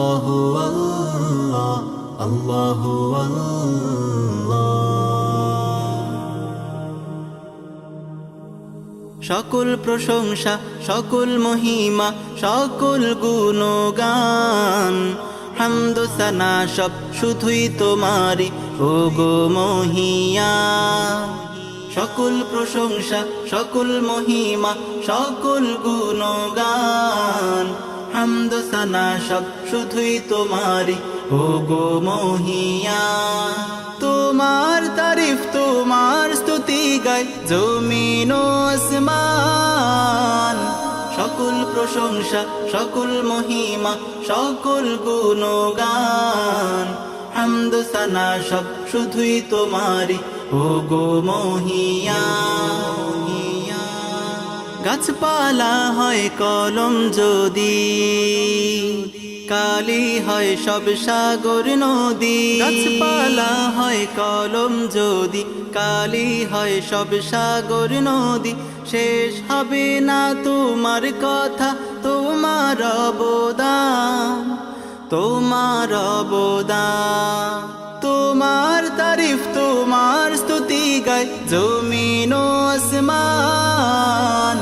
আল্লাহু আল্লাহ, আল্লাহু আল্লাহ। সকল প্রশংসা, সকল মহিমা, সকল গুণগান, হামদ সানা সব শুধুই তোমারি ও গো মহিয়ান। সকল প্রশংসা, সকল মহিমা, সকল গুণগান, হামদ সানা সব শুধুই তোমারি ও গো মহিয়ান। তোমার তারিফ, তোমার স্তুতি গাই জমিন ও আসমান। সকল প্রশংসা, সকল মহিমা, সকল গুণগান, হামদ সানা সব শুধুই তোমারি ও গো মহিয়ান। গাছপালা হয় কলম যদি, কালি হয় সব সাগর নদী। গাছপালা হয় কলম যদি, কালি হয় সব সাগর নদী। শেষ হবে না তোমার কথা, তোমার অবদান, তোমার অবদান। তোমার তারিফ, তোমার স্তুতি গাই জমিন ও আসমান।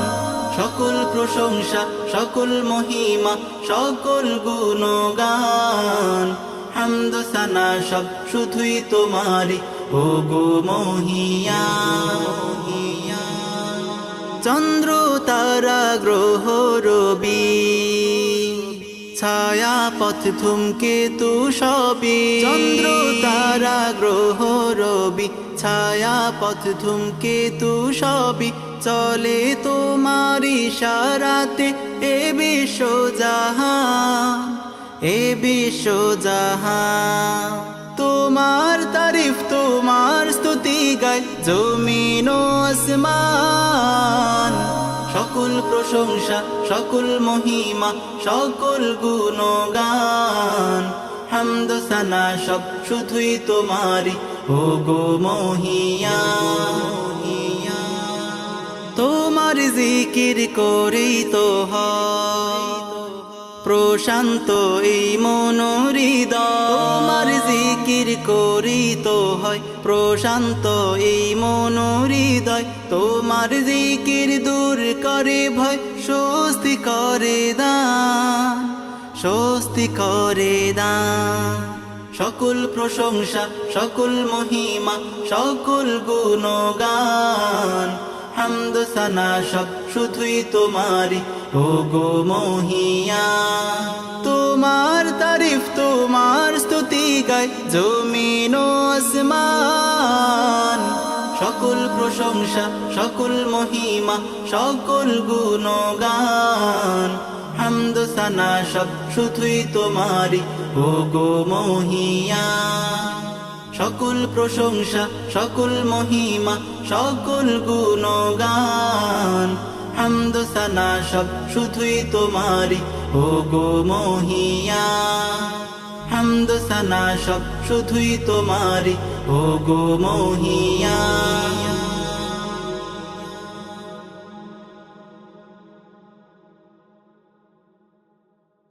সকল প্রশংসা, সকল মহিমা, সকল গুণগান, হামদ সানা সব শুধুই তোমারি ও গো মহিয়ান। চন্দ্র তারা গ্রহ রবি, ছায়া পথ ধূমকেতু সবই। চন্দ্র তারা গ্রহ রবি, ছায়া পথ ধূমকেতু সবই। চলে তোমার ইশারাতে এ বিশ্ব জাহান, এ বিশ্ব জাহান। তোমার তারিফ, তোমার স্তুতি গাই জমিন ও আসমান। সকল প্রশংসা, সকল মহিমা, সকল গুণগান, হামদ সানা সব শুধুই তোমারি ও গো মহিয়ান। তোমার জিকির করেই তো হয় প্রশান্ত এই মন হৃদয়। তোমার জিকির করেই তো হয় প্রশান্ত এই মন হৃদয়। তোমার জিকির দূর করে ভয়, স্বস্তি করে দান, স্বস্তি করে দান। সকল প্রশংসা, সকল মহিমা, সকল গুণগান, হামদ সানা সব শুধুই তোমারি ও গো মহিয়ান। তোমার তারিফ, তোমার স্তুতি গাই জমিন ও আসমান। সকল প্রশংসা, সকল মহিমা, সকল গুণগান, হামদ সানা সব শুধুই তোমারি ও গো মহিয়ান। সকল প্রশংসা, সকল মহিমা, সকল গুণগান, হামদ সানা সব শুধুই তোমারি ও গো মহিয়ান। হামদ সানা সব শুধুই তোমারি ও গো মহিয়ান।